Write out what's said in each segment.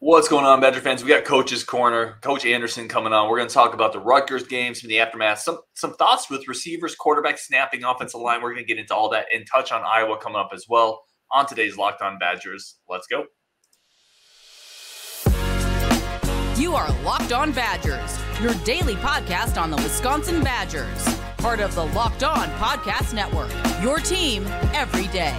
What's going on, Badger fans? We got Coach's Corner, Coach Anderson coming on. We're going to talk about the Rutgers games from the aftermath, some thoughts with receivers, quarterback, snapping, offensive line. We're going to get into all that and touch on Iowa coming up as well on today's Locked On Badgers. Let's go. You are Locked On Badgers, your daily podcast on the Wisconsin Badgers, part of the Locked On Podcast Network, your team every day.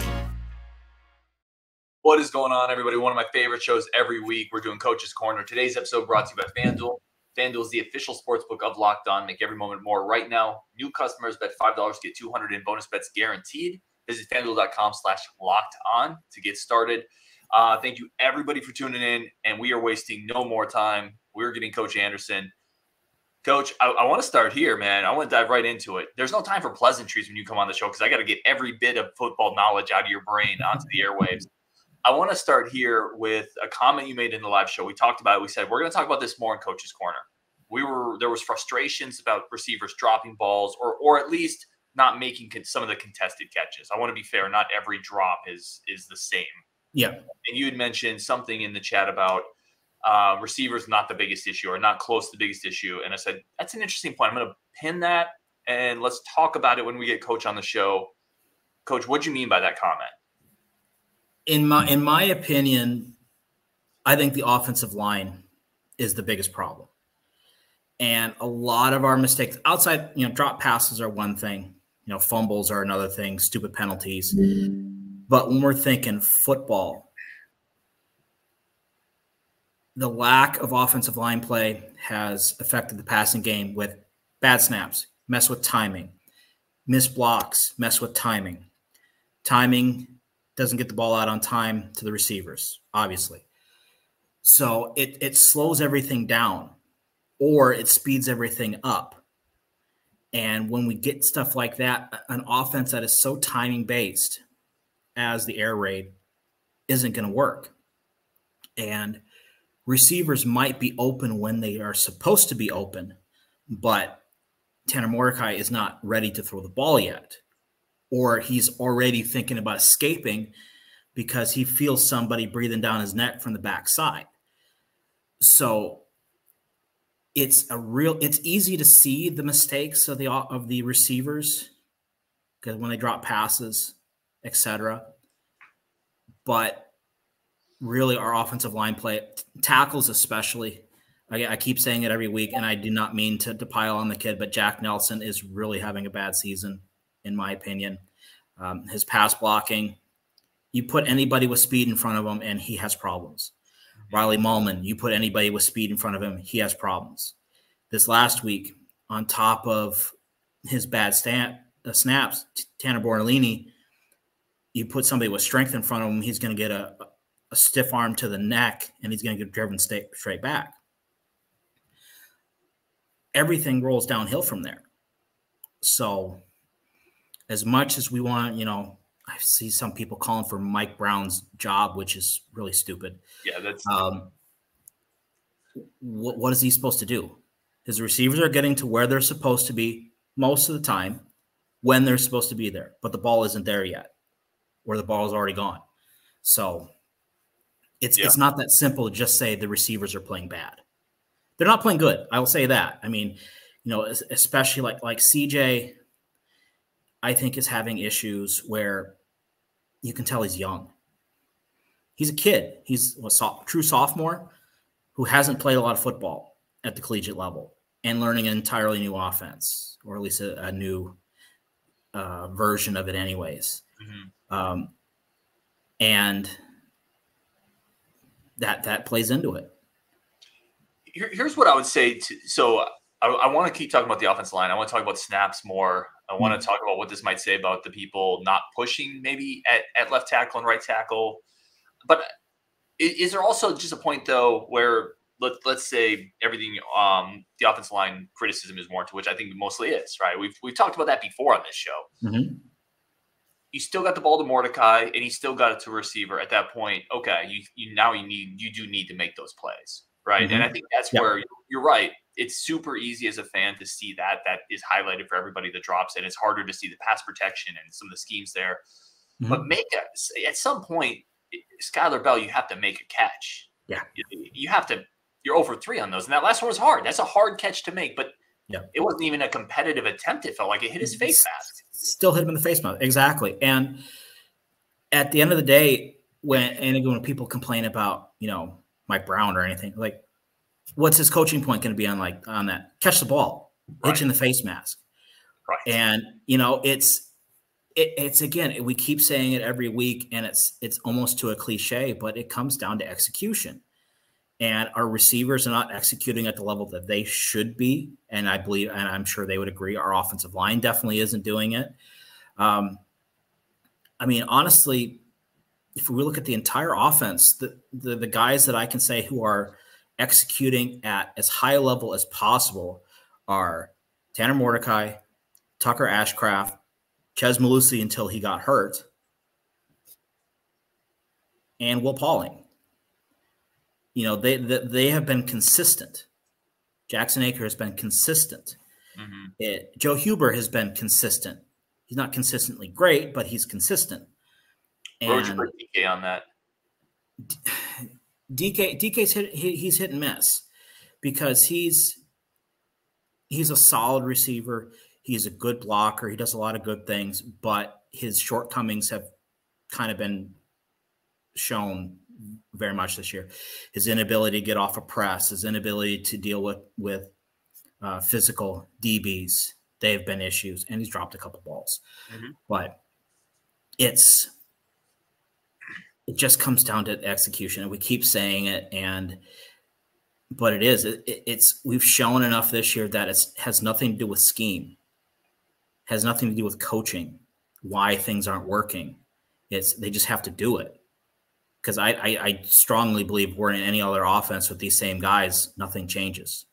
What is going on, everybody? One of my favorite shows every week. We're doing Coach's Corner. Today's episode brought to you by FanDuel. FanDuel is the official sportsbook of Locked On. Make every moment more. Right now, new customers bet $5, get $200 in bonus bets guaranteed. Visit FanDuel.com/LockedOn to get started. Thank you, everybody, for tuning in, and we are wasting no more time. We're getting Coach Anderson. Coach, I want to start here, man. I want to dive right into it. There's no time for pleasantries when you come on the show because I got to get every bit of football knowledge out of your brain onto the airwaves. I want to start here with a comment you made in the live show. We talked about it. We said, we're going to talk about this more in Coach's Corner. There was frustrations about receivers dropping balls or at least not making some of the contested catches. I want to be fair. Not every drop is the same. Yeah. And you had mentioned something in the chat about receivers not the biggest issue or not close to the biggest issue. And I said, that's an interesting point. I'm going to pin that and let's talk about it when we get Coach on the show. Coach, what do you mean by that comment? In my opinion, I think the offensive line is the biggest problem. And a lot of our mistakes outside, drop passes are one thing, fumbles are another thing, stupid penalties. But when we're thinking football, the lack of offensive line play has affected the passing game with bad snaps, mess with timing, missed blocks, mess with timing. Timing doesn't get the ball out on time to the receivers, obviously. So it slows everything down or it speeds everything up. And when we get stuff like that, an offense that is so timing-based as the air raid isn't going to work. And receivers might be open when they are supposed to be open, but Tanner Mordecai is not ready to throw the ball yet. Or he's already thinking about escaping because he feels somebody breathing down his neck from the backside. So it's easy to see the mistakes of the receivers because when they drop passes, etc. But really, our offensive line play, tackles especially. I keep saying it every week, and I do not mean to pile on the kid, but Jack Nelson is really having a bad season, in my opinion. His pass blocking, you put anybody with speed in front of him, and he has problems. Riley Mullman, you put anybody with speed in front of him, he has problems. This last week, on top of his bad snaps, Tanner Mordecai, you put somebody with strength in front of him, he's going to get a stiff arm to the neck, and he's going to get driven straight back. Everything rolls downhill from there. So as much as we want, I see some people calling for Mike Brown's job, which is really stupid. Yeah, that's what is he supposed to do? His receivers are getting to where they're supposed to be most of the time when they're supposed to be there, but the ball isn't there yet, or the ball is already gone. So it's not that simple to just say the receivers are playing bad. They're not playing good. I will say that. I mean, especially like CJ, I think is having issues where you can tell he's young. He's a kid. He's a true sophomore who hasn't played a lot of football at the collegiate level and learning an entirely new offense, or at least a new version of it anyways. Mm-hmm. And that plays into it. Here's what I would say. So I want to keep talking about the offensive line. I want to talk about snaps more. I want to talk about what this might say about the people not pushing maybe at left tackle and right tackle. But is there also just a point, though, where let's say everything the offensive line criticism is warranted, which I think mostly is, right? We've talked about that before on this show. Mm-hmm. You still got the ball to Mordecai, and he still got it to a receiver at that point. Okay, you do need to make those plays, right? Mm-hmm. And I think that's where you're right. It's super easy as a fan to see that is highlighted for everybody that drops, and it's harder to see the pass protection and some of the schemes there. Mm-hmm. But at some point, Skylar Bell, you have to make a catch. Yeah. You have to, you're over 3 on those. And that last one was hard. That's a hard catch to make, but it wasn't even a competitive attempt. It felt like it hit his face mask. Still hit him in the face mask. Exactly. And at the end of the day, when people complain about, Mike Brown or anything, like, what's his coaching point going to be on that? Catch the ball, hit you in the face mask. Right. And, it's again, we keep saying it every week, and it's almost to a cliche, but it comes down to execution. And our receivers are not executing at the level that they should be. And I believe, and I'm sure they would agree, our offensive line definitely isn't doing it. Honestly, if we look at the entire offense, the guys that I can say who are executing at as high a level as possible are Tanner Mordecai, Tucker Ashcraft, Ches Malusi until he got hurt, and Will Pauling. They have been consistent. Jackson Aker has been consistent. Mm-hmm. Joe Huber has been consistent. He's not consistently great, but he's consistent. Where would you put DK on that? DK's he's hit and miss because he's a solid receiver. He's a good blocker. He does a lot of good things, but his shortcomings have kind of been shown very much this year. His inability to get off a press, his inability to deal with physical DBs. They have been issues, and he's dropped a couple balls. Mm-hmm. But it just comes down to execution, and we keep saying it. But it is. It's we've shown enough this year that it has nothing to do with scheme, has nothing to do with coaching, why things aren't working. They just have to do it. Because I strongly believe we're in any other offense with these same guys, nothing changes.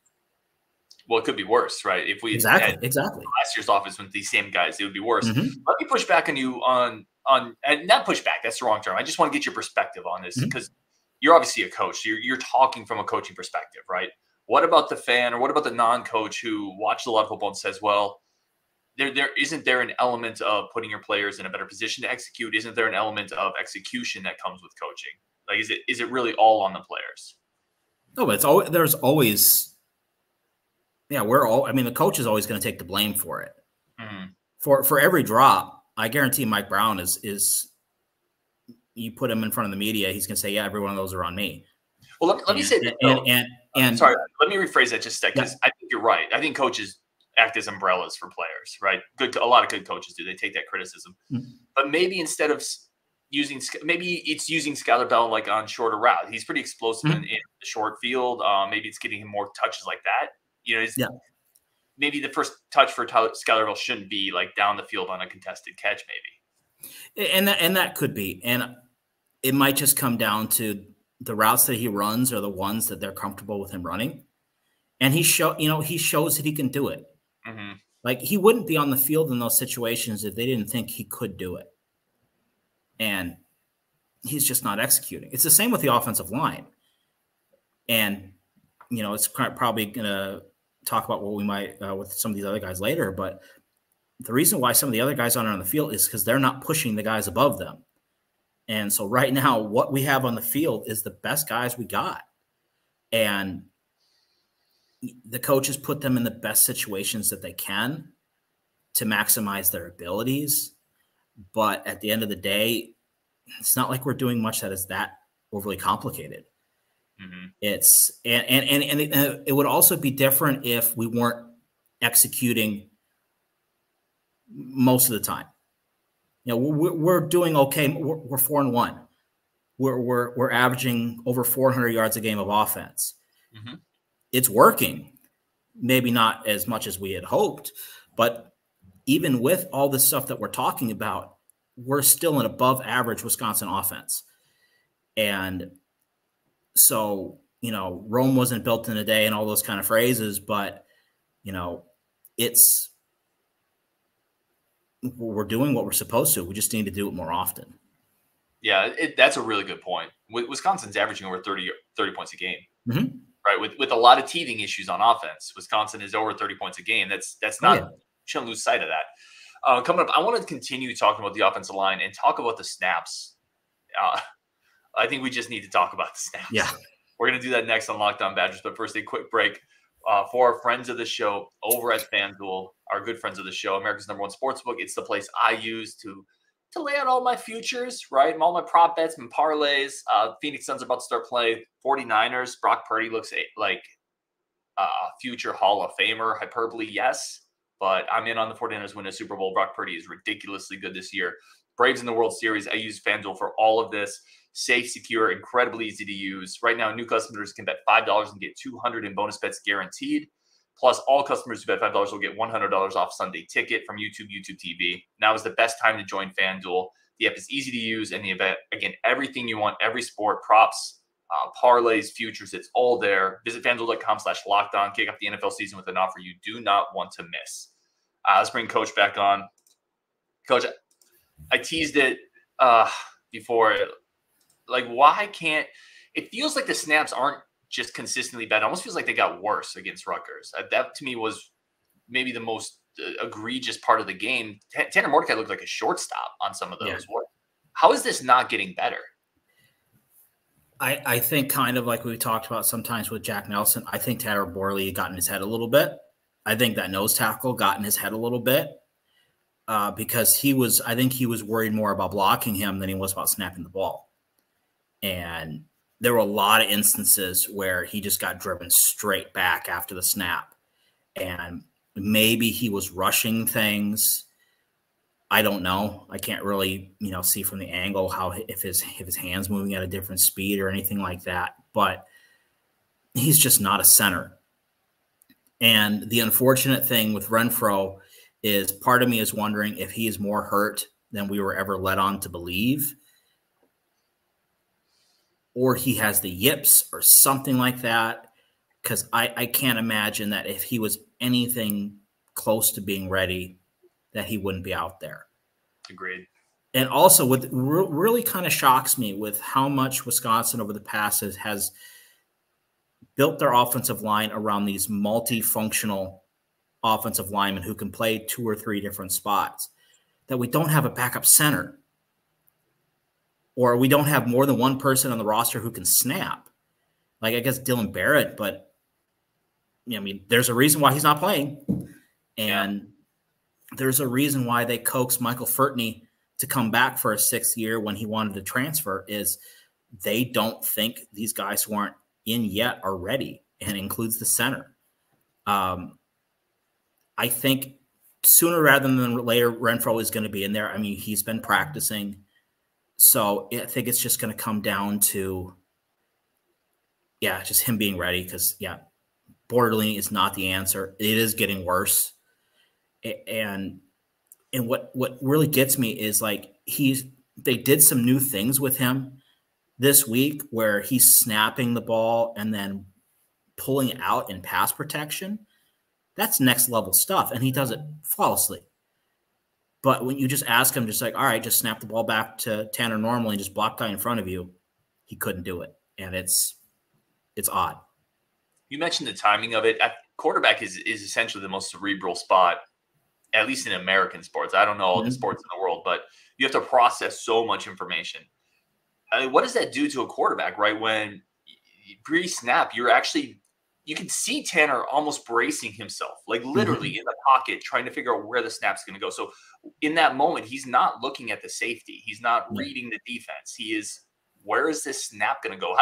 Well, it could be worse, right? If we exactly last year's offense with these same guys, it would be worse. Mm-hmm. Let me push back on you on and not push back. That's the wrong term. I just want to get your perspective on this because mm-hmm. you're obviously a coach. You're talking from a coaching perspective, right? What about the fan or what about the non-coach who watched a lot of football and says, well, there isn't there an element of putting your players in a better position to execute? Isn't there an element of execution that comes with coaching? Like, is it really all on the players? No, but there's always, the coach is always going to take the blame for it. Mm-hmm. For every drop, I guarantee Mike Brown is you put him in front of the media, he's going to say, yeah, every one of those are on me. Well, let me say that. And sorry, let me rephrase that just a second because I think you're right. I think coaches act as umbrellas for players, right? A lot of good coaches do. They take that criticism. Mm-hmm. But maybe instead of using Skyler Bell like on shorter route. He's pretty explosive mm-hmm. in the short field. Maybe it's getting him more touches like that. Maybe the first touch for Skyler Bell shouldn't be like down the field on a contested catch maybe. And that could be. And it might just come down to the routes that he runs are the ones that they're comfortable with him running. And he shows that he can do it. Mm-hmm. Like he wouldn't be on the field in those situations if they didn't think he could do it. And he's just not executing. It's the same with the offensive line. And, it's probably going to talk about what we might with some of these other guys later. But the reason why some of the other guys aren't on the field is because they're not pushing the guys above them. And so right now, what we have on the field is the best guys we got. And the coaches put them in the best situations that they can to maximize their abilities. But at the end of the day, it's not like we're doing much that is that overly complicated. Mm-hmm. It would also be different if we weren't executing most of the time. We're doing okay. We're 4-1. We're averaging over 400 yards a game of offense. Mm-hmm. It's working, maybe not as much as we had hoped, but even with all this stuff that we're talking about, we're still an above average Wisconsin offense. And so, Rome wasn't built in a day and all those kind of phrases, but, we're doing what we're supposed to. We just need to do it more often. Yeah, that's a really good point. Wisconsin's averaging over 30 points a game. Mm-hmm. Right, with a lot of teething issues on offense, Wisconsin is over 30 points a game. That's not shouldn't lose sight of that. Coming up, I want to continue talking about the offensive line and talk about the snaps. I think we just need to talk about the snaps. Yeah, We're going to do that next on Locked On Badgers. But first, a quick break for our friends of the show over at FanDuel, our good friends of the show, America's #1 sportsbook. It's the place I use to lay out all my futures, right? All my prop bets and parlays. Phoenix Suns are about to start playing 49ers. Brock Purdy looks like a future Hall of Famer. Hyperbole, yes. But I'm in on the 49ers win a Super Bowl. Brock Purdy is ridiculously good this year. Braves in the World Series. I use FanDuel for all of this. Safe, secure, incredibly easy to use. Right now, new customers can bet $5 and get $200 in bonus bets guaranteed. Plus, all customers who bet $5 will get $100 off Sunday Ticket from YouTube TV. Now is the best time to join FanDuel. The app is easy to use, and the event, again, everything you want, every sport, props, parlays, futures, it's all there. Visit FanDuel.com/lockedon. Kick off the NFL season with an offer you do not want to miss. Let's bring Coach back on. Coach, I teased it before. Like, why can't – it feels like the snaps aren't just consistently bad. It almost feels like they got worse against Rutgers. That, to me, was maybe the most egregious part of the game. Tanner Mordecai looked like a shortstop on some of those. Yeah. How is this not getting better? I think kind of like we talked about sometimes with Jack Nelson, I think Tanner Borley got in his head a little bit. I think that nose tackle got in his head a little bit because I think he was worried more about blocking him than he was about snapping the ball. And there were a lot of instances where he just got driven straight back after the snap. And maybe he was rushing things. I don't know. I can't really, see from the angle if his hand's moving at a different speed or anything like that. But he's just not a center. And the unfortunate thing with Renfrow is part of me is wondering if he is more hurt than we were ever led on to believe, or he has the yips or something like that, because I can't imagine that if he was anything close to being ready, that he wouldn't be out there. Agreed. And also, what really kind of shocks me with how much Wisconsin over the past has built their offensive line around these multifunctional offensive linemen who can play 2 or 3 different spots, that we don't have a backup center. Or we don't have more than one person on the roster who can snap. Like, I guess Dylan Barrett, but there's a reason why he's not playing. And there's a reason why they coaxed Michael Furtney to come back for a 6th year when he wanted to transfer, is they don't think these guys who aren't in yet are ready, and includes the center. I think sooner rather than later, Renfrow is going to be in there. He's been practicing. So I think it's just going to come down to, just him being ready, because, Borderline is not the answer. It is getting worse. And what really gets me is, like, they did some new things with him this week where he's snapping the ball and then pulling it out in pass protection. That's next level stuff, and he does it flawlessly. But when you just ask him, just like, all right, just snap the ball back to Tanner normally and just block guy in front of you, he couldn't do it. And it's odd. You mentioned the timing of it. Quarterback is essentially the most cerebral spot, at least in American sports. I don't know all the sports in the world, but you have to process so much information. What does that do to a quarterback, right? When pre-snap, you can see Tanner almost bracing himself, like literally in the pocket, trying to figure out where the snap's going to go. So in that moment, he's not looking at the safety. He's not reading the defense. He is, where is this snap going to go?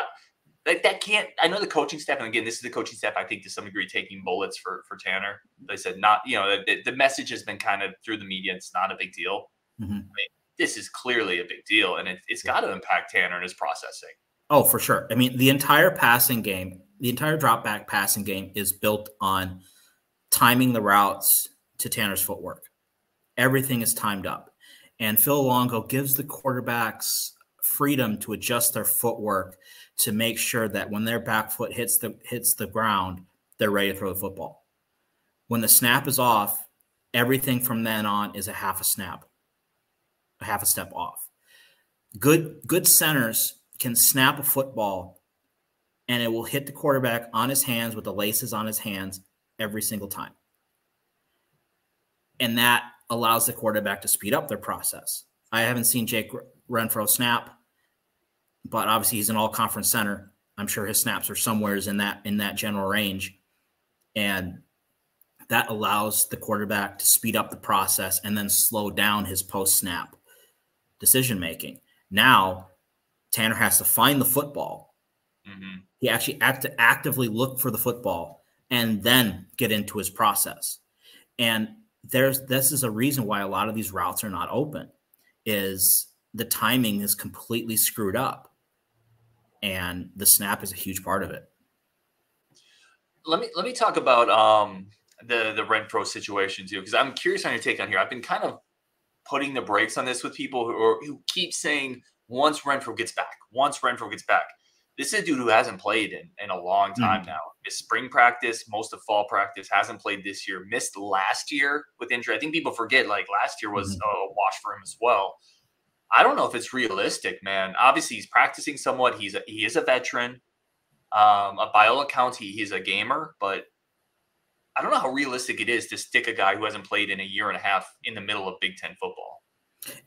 I know the coaching staff, and again, this is the coaching staff, I think, to some degree, taking bullets for Tanner. They said the message has been kind of through the media. It's not a big deal. This is clearly a big deal, and it's got to impact Tanner and his processing. Oh, for sure. The entire passing game, the entire drop back passing game is built on timing the routes to Tanner's footwork. Everything is timed up. And Phil Longo gives the quarterbacks freedom to adjust their footwork to make sure that when their back foot hits the ground, they're ready to throw the football. When the snap is off, everything from then on is a half a step off. Good centers can snap a football and it will hit the quarterback on his hands with the laces on his hands every single time. And that allows the quarterback to speed up their process. I haven't seen Jake Renfrow snap, but obviously he's an all-conference center. I'm sure his snaps are somewhere in that general range. And that allows the quarterback to speed up the process and then slow down his post-snap decision-making. Now, Tanner has to find the football. Mm-hmm. He actually have to actively look for the football and then get into his process. And this is a reason why a lot of these routes are not open, is the timing is completely screwed up. And the snap is a huge part of it. Let me talk about the Renfrow situation too, because I'm curious on your take on here. I've been kind of putting the brakes on this with people who keep saying once Renfrow gets back. This is a dude who hasn't played in a long time now. Missed spring practice, most of fall practice, hasn't played this year, missed last year with injury. I think people forget, like, last year was a wash for him as well. I don't know if it's realistic, man. Obviously, he's practicing somewhat. He is a veteran. By all accounts, he's a gamer, but I don't know how realistic it is to stick a guy who hasn't played in a year and a half in the middle of Big Ten football.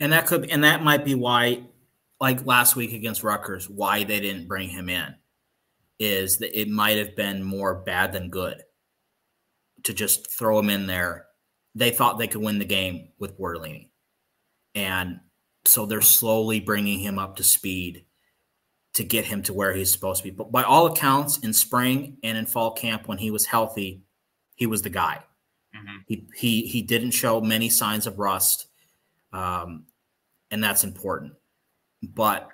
And that might be why, like last week against Rutgers, why they didn't bring him in, is that it might have been more bad than good to just throw him in there. They thought they could win the game with Bortolini. And so they're slowly bringing him up to speed to get him to where he's supposed to be. But by all accounts, in spring and in fall camp, when he was healthy, he was the guy. Mm-hmm. He didn't show many signs of rust, and that's important. But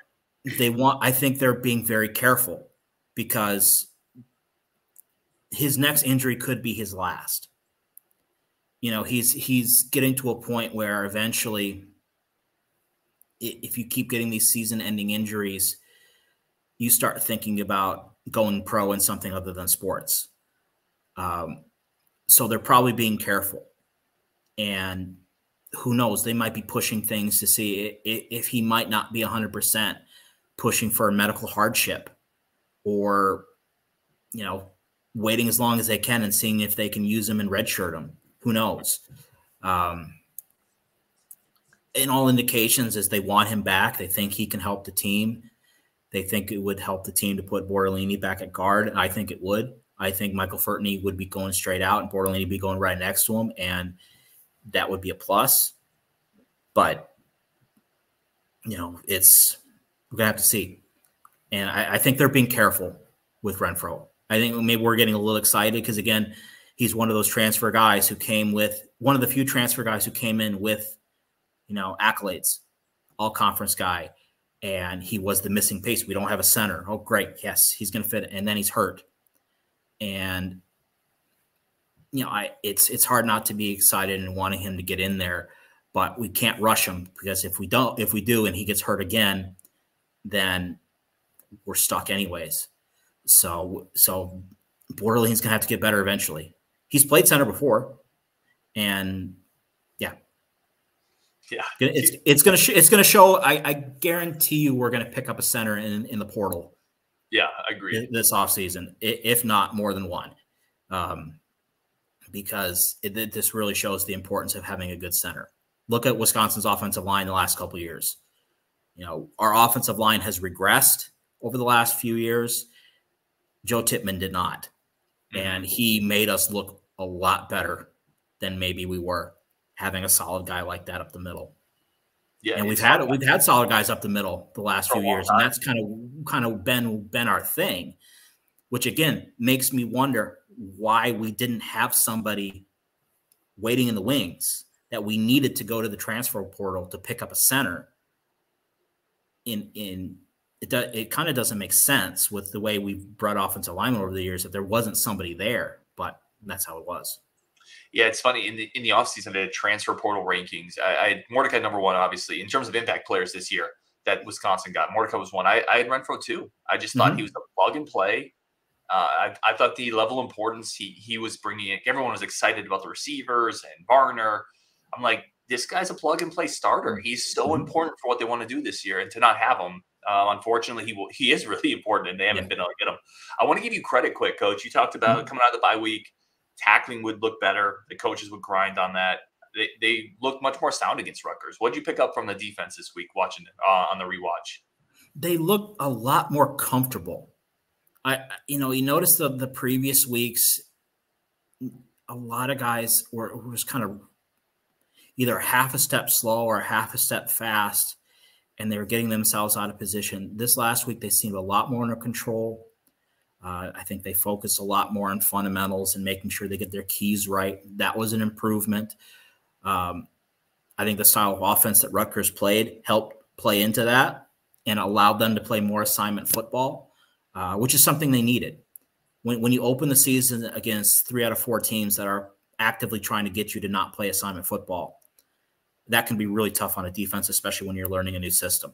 I think they're being very careful because his next injury could be his last. You know, he's getting to a point where eventually, if you keep getting these season-ending injuries, you start thinking about going pro in something other than sports. So they're probably being careful. And who knows, they might be pushing things to see if he might not be 100%, pushing for a medical hardship, or, you know, waiting as long as they can and seeing if they can use him and redshirt him. Who knows? In all indications is they want him back. They think he can help the team. They think it would help the team to put Bortolini back at guard. And I think it would. I think Michael Furtney would be going straight out and Bortolini would be going right next to him. And that would be a plus. But, you know, we're going to have to see. And I think they're being careful with Renfrow. I think maybe we're getting a little excited because, again, he's one of those transfer guys who came with – one of the few transfer guys who came in with, you know, accolades, all-conference guy. And he was the missing piece. We don't have a center. Oh, great. Yes, he's going to fit. And then he's hurt. And, you know, it's hard not to be excited and wanting him to get in there, but we can't rush him because if we do and he gets hurt again, then we're stuck anyways. So Bortolini's going to have to get better eventually. He's played center before, and yeah, it's going to show. I guarantee you, we're going to pick up a center in the portal. Yeah, I agree. This offseason, if not more than one, because this really shows the importance of having a good center. Look at Wisconsin's offensive line the last couple of years. You know, our offensive line has regressed over the last few years. Joe Tippmann did not, and he made us look a lot better than maybe we were, having a solid guy like that up the middle. Yeah, and we've had solid guys up the middle the last few years, and that's kind of been our thing, which again makes me wonder why we didn't have somebody waiting in the wings that we needed to go to the transfer portal to pick up a center. It kind of doesn't make sense with the way we've brought offensive linemen over the years that there wasn't somebody there, but that's how it was. Yeah, it's funny. In the offseason, they had transfer portal rankings. I had Mordecai number one, obviously, in terms of impact players this year that Wisconsin got. Mordecai was one. I had Renfrow too. I just thought he was a plug and play. I thought the level of importance he was bringing in, everyone was excited about the receivers and Varner. I'm like, this guy's a plug and play starter. He's so important for what they want to do this year, and to not have him, unfortunately, he is really important, and they haven't been able to get him. I want to give you credit, quick, Coach. You talked about coming out of the bye week. Tackling would look better. The coaches would grind on that. They looked much more sound against Rutgers. What did you pick up from the defense this week watching on the rewatch? They looked a lot more comfortable. You notice the previous weeks, a lot of guys were just kind of either half a step slow or half a step fast, and they were getting themselves out of position. This last week, they seemed a lot more under control. I think they focused a lot more on fundamentals and making sure they get their keys right. That was an improvement. I think the style of offense that Rutgers played helped play into that and allowed them to play more assignment football, which is something they needed. When you open the season against 3 out of 4 teams that are actively trying to get you to not play assignment football, that can be really tough on a defense, especially when you're learning a new system.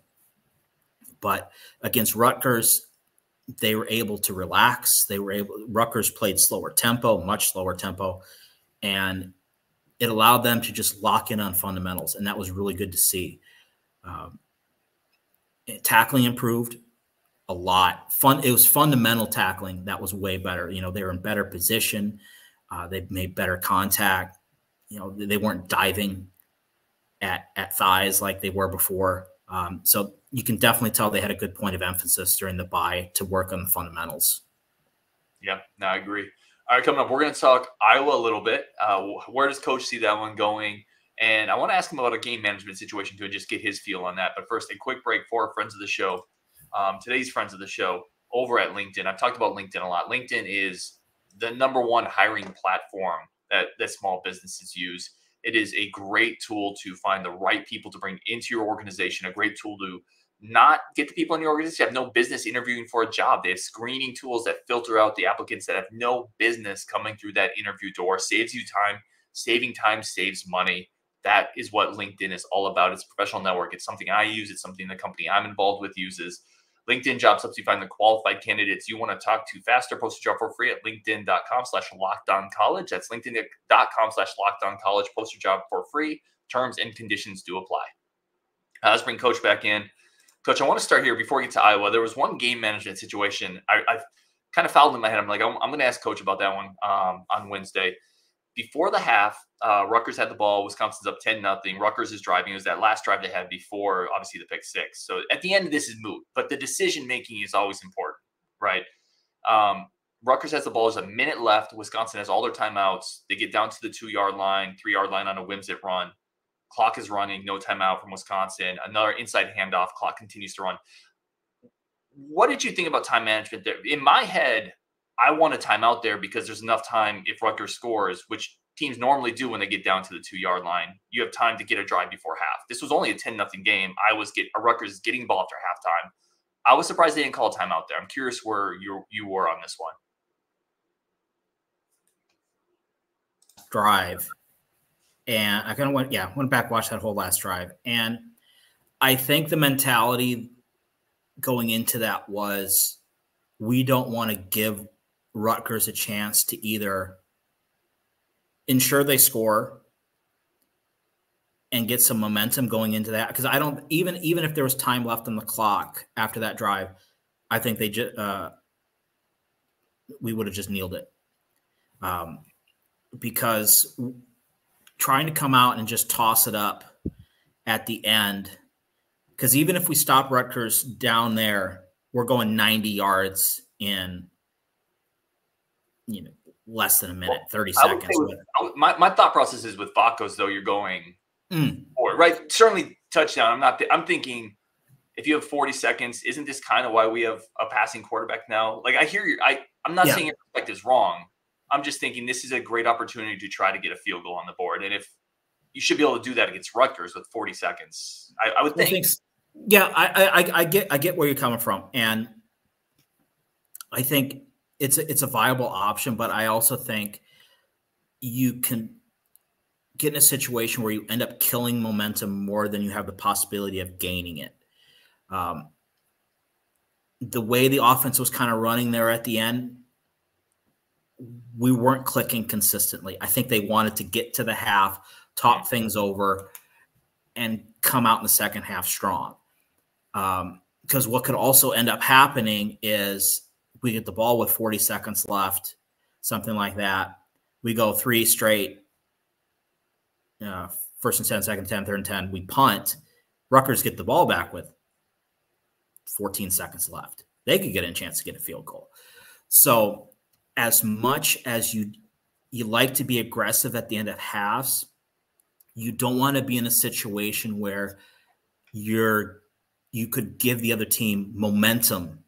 But against Rutgers, they were able to relax. Rutgers played slower tempo, much slower tempo, and it allowed them to just lock in on fundamentals, and that was really good to see. Tackling improved a lot. It was fundamental tackling that was way better. They were in better position. They made better contact. They weren't diving at thighs like they were before. So you can definitely tell they had a good point of emphasis during the bye to work on the fundamentals. Yeah, no, I agree. All right, coming up, we're going to talk Iowa a little bit. Where does Coach see that one going? And I want to ask him about a game management situation too and just get his feel on that. But first, a quick break for our friends of the show. Today's friends of the show over at LinkedIn. I've talked about LinkedIn a lot. LinkedIn is the #1 hiring platform that small businesses use. It is a great tool to find the right people to bring into your organization, a great tool to not get the people in your organization have no business interviewing for a job. They have screening tools that filter out the applicants that have no business coming through that interview door. Saves you time. Saving time saves money. That is what LinkedIn is all about. It's a professional network. It's something I use. It's something the company I'm involved with uses. LinkedIn Jobs helps you find the qualified candidates you want to talk to faster. Post your job for free at linkedin.com/lockedoncollege. That's linkedin.com/lockedoncollege. Post your job for free. Terms and conditions do apply. Let's bring Coach back in. Coach, I want to start here before we get to Iowa. There was one game management situation. I've kind of fouled in my head. I'm like, I'm going to ask Coach about that one on Wednesday. Before the half, Rutgers had the ball. Wisconsin's up 10-0. Rutgers is driving. It was that last drive they had before, obviously, the pick six. So at the end, this is moot. But the decision-making is always important, right? Rutgers has the ball. There's a minute left. Wisconsin has all their timeouts. They get down to the 2-yard line, 3-yard line on a whimsic run. Clock is running. No timeout from Wisconsin. Another inside handoff. Clock continues to run. What did you think about time management there? In my head, I want a timeout there because there's enough time if Rutgers scores, which teams normally do when they get down to the 2-yard line. You have time to get a drive before half. This was only a 10-0 game. Rutgers is getting ball after halftime. I was surprised they didn't call a timeout there. I'm curious where you were on this one. Drive. And I kind of went back, watched that whole last drive. And I think the mentality going into that was we don't want to give Rutgers a chance to either ensure they score and get some momentum going into that. Because I don't even if there was time left on the clock after that drive, I think we would have just kneeled it. Because trying to come out and just toss it up at the end, because even if we stop Rutgers down there, we're going 90 yards in less than a minute, 30 seconds. My thought process is with Vacos, though, you're going for it, right? Certainly touchdown. I'm thinking if you have 40 seconds, isn't this kind of why we have a passing quarterback now? Like I hear you. I'm not saying your perspective is wrong. I'm just thinking this is a great opportunity to try to get a field goal on the board. And if you should be able to do that against Rutgers with 40 seconds, I would think. Yeah, I get where you're coming from. And I think it's a viable option, but I also think you can get in a situation where you end up killing momentum more than you have the possibility of gaining it. The way the offense was kind of running there at the end, we weren't clicking consistently. I think they wanted to get to the half, talk things over, and come out in the second half strong. Because what could also end up happening is we get the ball with 40 seconds left, something like that. We go 3 straight, first and 10, second and 10, third and 10. We punt. Rutgers get the ball back with 14 seconds left. They could get a chance to get a field goal. So as much as you like to be aggressive at the end of halves, you don't want to be in a situation where you could give the other team momentum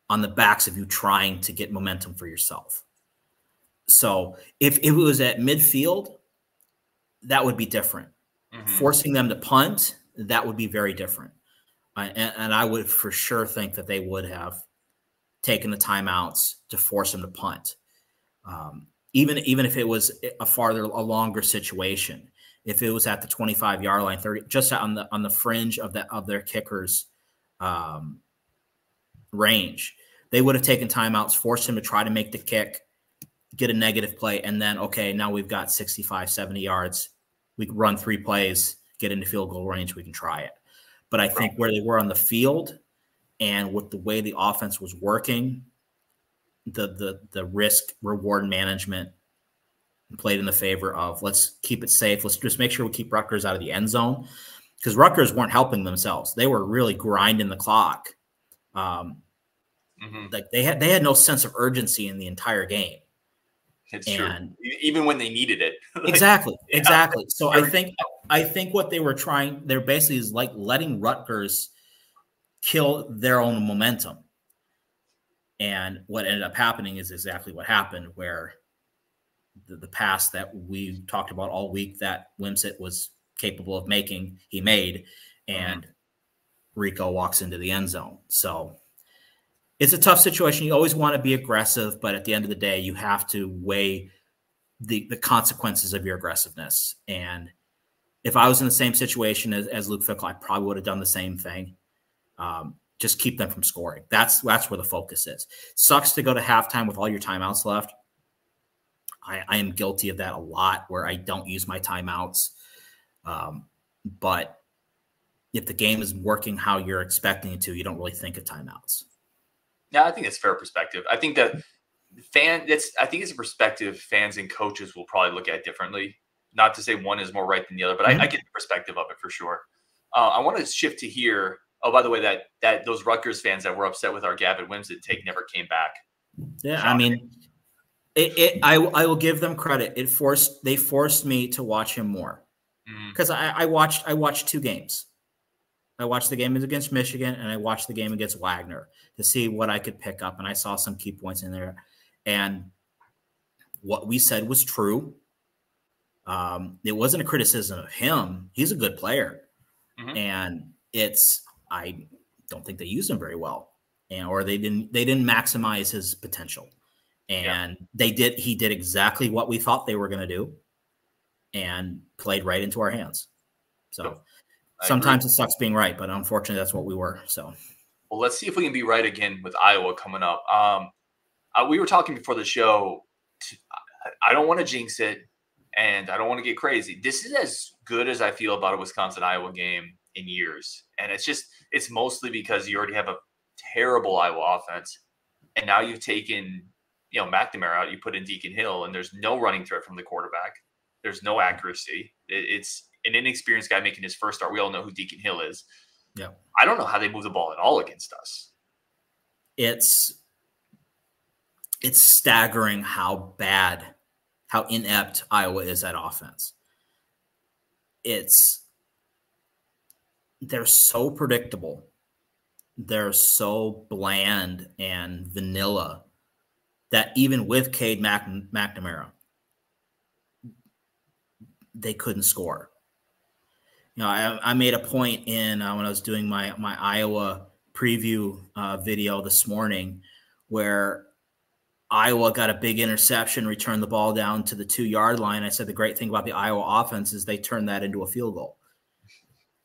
on the backs of you trying to get momentum for yourself. So if it was at midfield, that would be different. Forcing them to punt, that would be very different. And I would for sure think that they would have taken the timeouts to force them to punt. Even if it was a longer situation, if it was at the 25-yard line, 30, just on the fringe of their kickers' range, they would have taken timeouts, forced him to try to make the kick, get a negative play, and then, okay, now we've got 65, 70 yards. We can run 3 plays, get into field goal range, we can try it. But I think where they were on the field and with the way the offense was working, the risk reward management played in the favor of let's keep it safe. Let's just make sure we keep Rutgers out of the end zone, because Rutgers weren't helping themselves. They were really grinding the clock. Like they had no sense of urgency in the entire game. It's true. Even when they needed it. Exactly. So I think what they were trying, they're basically is like letting Rutgers kill their own momentum. And what ended up happening is exactly what happened, where the pass that we talked about all week that Wimsett was capable of making, he made, and Rico walks into the end zone. So it's a tough situation. You always want to be aggressive, but at the end of the day, you have to weigh the consequences of your aggressiveness. And if I was in the same situation as Luke Fickell, I probably would have done the same thing. Just keep them from scoring. That's where the focus is. Sucks to go to halftime with all your timeouts left. I am guilty of that a lot, where I don't use my timeouts. But if the game is working how you're expecting it to, you don't really think of timeouts. Yeah, I think that's fair perspective. I think that it's a perspective fans and coaches will probably look at differently. Not to say one is more right than the other, but I get the perspective of it for sure. I want to shift to here. Oh, by the way, that those Rutgers fans that were upset with our Gavin Wimsett take never came back. Yeah, shocking. I mean, I will give them credit. They forced me to watch him more, because I watched 2 games. I watched the game against Michigan and I watched the game against Wagner to see what I could pick up, and I saw some key points in there. And what we said was true. It wasn't a criticism of him. He's a good player, and I don't think they used him very well, or they didn't maximize his potential. And he did exactly what we thought they were going to do, and played right into our hands. So sometimes it sucks being right, but unfortunately that's what we were. So, well, let's see if we can be right again with Iowa coming up. We were talking before the show. I don't want to jinx it, and I don't want to get crazy. This is as good as I feel about a Wisconsin-Iowa game in years. And it's mostly because you already have a terrible Iowa offense. And now you've taken, McNamara out, you put in Deacon Hill, and there's no running threat from the quarterback. There's no accuracy. It's an inexperienced guy making his first start. We all know who Deacon Hill is. Yeah. I don't know how they move the ball at all against us. It's staggering how inept Iowa is at offense. They're so predictable. They're so bland and vanilla that even with Cade McNamara, they couldn't score. I made a point when I was doing my Iowa preview video this morning, where Iowa got a big interception, returned the ball down to the 2-yard line. I said the great thing about the Iowa offense is they turned that into a field goal.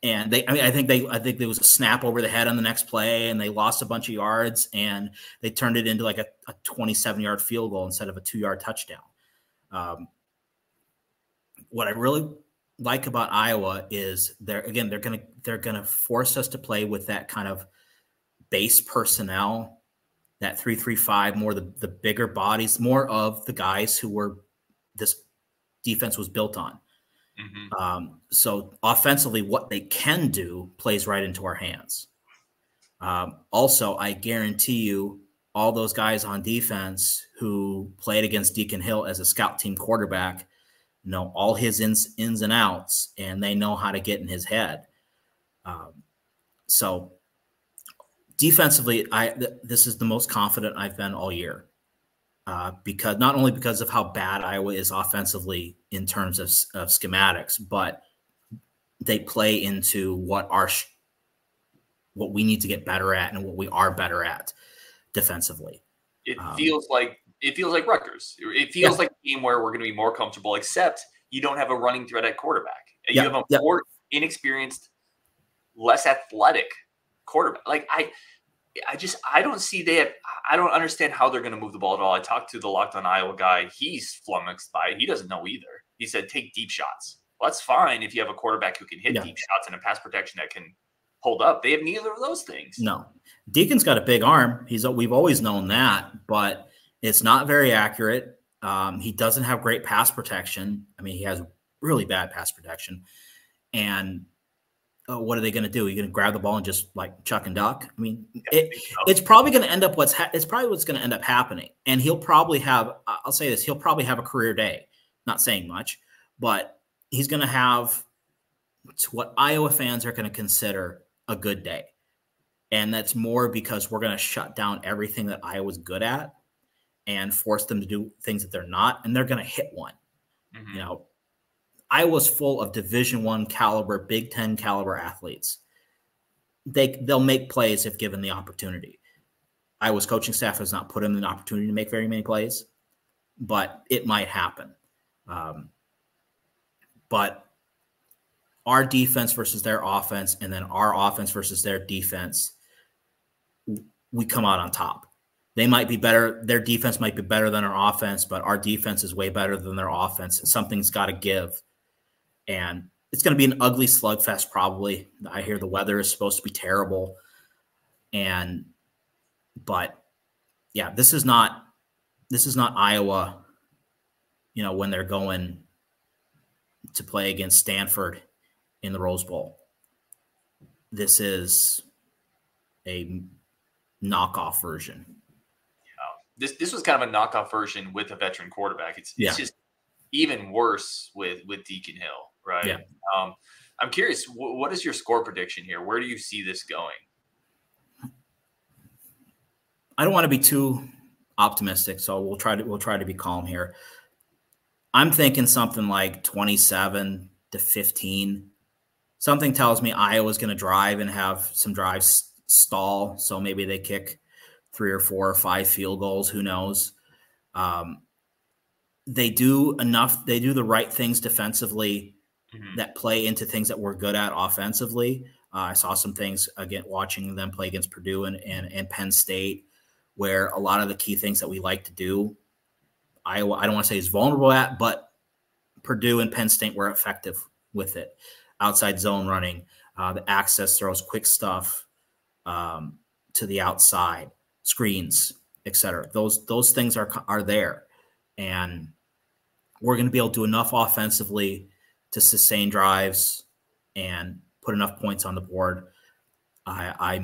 And I think there was a snap over the head on the next play, and they lost a bunch of yards, and they turned it into like a 27-yard field goal instead of a 2-yard touchdown. What I really like about Iowa is they're gonna force us to play with that kind of base personnel, that 3-3-5, more the bigger bodies, more of the guys who this defense was built on. So offensively, what they can do plays right into our hands. Also, I guarantee you all those guys on defense who played against Deacon Hill as a scout team quarterback know all his ins and outs, and they know how to get in his head. So defensively, this is the most confident I've been all year, because not only because of how bad Iowa is offensively in terms of schematics, but they play into what we need to get better at and what we are better at defensively. It feels like Rutgers. It feels like a game where we're going to be more comfortable, except you don't have a running threat at quarterback. You have a more inexperienced, less athletic quarterback. Like I don't see I don't understand how they're going to move the ball at all. I talked to the Locked On Iowa guy. He's flummoxed by it. He doesn't know either. He said, take deep shots. Well, that's fine if you have a quarterback who can hit deep shots and a pass protection that can hold up. They have neither of those things. No. Deacon's got a big arm. We've always known that, but it's not very accurate. He doesn't have great pass protection. I mean, he has really bad pass protection. And what are they going to do? Are you going to grab the ball and just like chuck and duck? I mean, it's probably going to end up what's going to end up happening. And he'll probably have, I'll say this, he'll probably have a career day. Not saying much, but he's going to have what Iowa fans are going to consider a good day. And that's more because we're going to shut down everything that Iowa's good at and force them to do things that they're not. And they're going to hit one. Mm-hmm. You know, Iowa's full of Division I caliber, Big Ten caliber athletes. They'll make plays if given the opportunity. Iowa's coaching staff has not put them in an opportunity to make very many plays, but it might happen. But our defense versus their offense, and then our offense versus their defense, we come out on top. They might be better. Their defense might be better than our offense, but our defense is way better than their offense. Something's got to give. And it's going to be an ugly slugfest probably. I hear the weather is supposed to be terrible. But yeah, this is not Iowa, you know, when they're going to play against Stanford in the Rose Bowl. This is a knockoff version. Yeah. This was kind of a knockoff version with a veteran quarterback. It's just even worse with Deacon Hill, right? Yeah. I'm curious, what is your score prediction here? Where do you see this going? I don't want to be too optimistic, so we'll try to be calm here. I'm thinking something like 27-15. Something tells me Iowa's going to drive and have some drives stall, so maybe they kick 3 or 4 or 5 field goals. Who knows? They do enough. They do the right things defensively that play into things that we're good at offensively. I saw some things again watching them play against Purdue and Penn State, where a lot of the key things that we like to do, Iowa, I don't want to say is vulnerable at, but Purdue and Penn State were effective with it. Outside zone running, the access throws, quick stuff to the outside, screens, etc. Those things are there, and we're going to be able to do enough offensively to sustain drives and put enough points on the board. I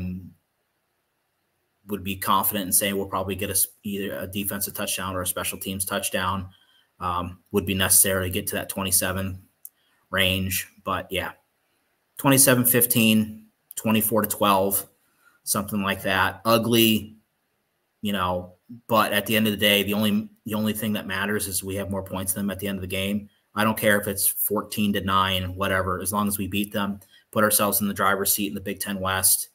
would be confident in saying we'll probably get either a defensive touchdown or a special teams touchdown. Would be necessary to get to that 27 range. But yeah, 27-15, 24-12, something like that. Ugly, you know, but at the end of the day, the only thing that matters is we have more points than them at the end of the game. I don't care if it's 14-9, whatever, as long as we beat them, put ourselves in the driver's seat in the Big Ten West,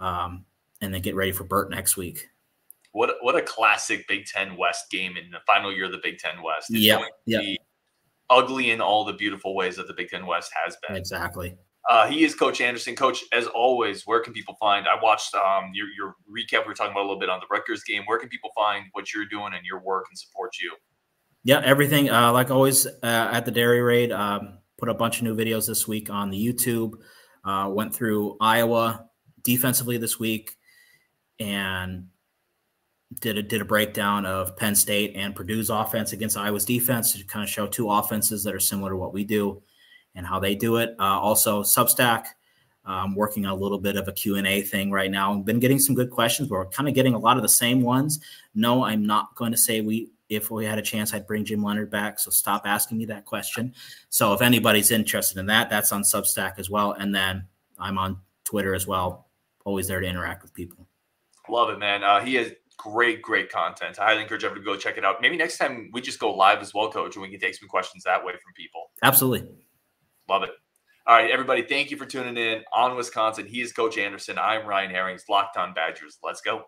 and then get ready for Burt next week. What a classic Big Ten West game in the final year of the Big Ten West. It's going to be ugly in all the beautiful ways that the Big Ten West has been. Exactly. He is Coach Anderson. Coach, as always, where can people find? I watched your recap. We were talking about a little bit on the Rutgers game. Where can people find what you're doing and your work and support you? Yeah, everything. Like always, at the Dairy Raid, put a bunch of new videos this week on the YouTube. Went through Iowa defensively this week and did a breakdown of Penn State and Purdue's offense against Iowa's defense to kind of show two offenses that are similar to what we do and how they do it. Also, Substack, I'm working on a little bit of a Q&A thing right now. I've been getting some good questions, but we're kind of getting a lot of the same ones. No, I'm not going to say if we had a chance, I'd bring Jim Leonard back. So stop asking me that question. So if anybody's interested in that, that's on Substack as well. And then I'm on Twitter as well. Always there to interact with people. Love it, man. He has great content. I highly encourage everyone to go check it out. Maybe next time we just go live as well, Coach, and we can take some questions that way from people. Absolutely. Love it. All right, everybody, thank you for tuning in on Wisconsin. He is Coach Anderson. I'm Ryan Herrings, Locked On Badgers. Let's go.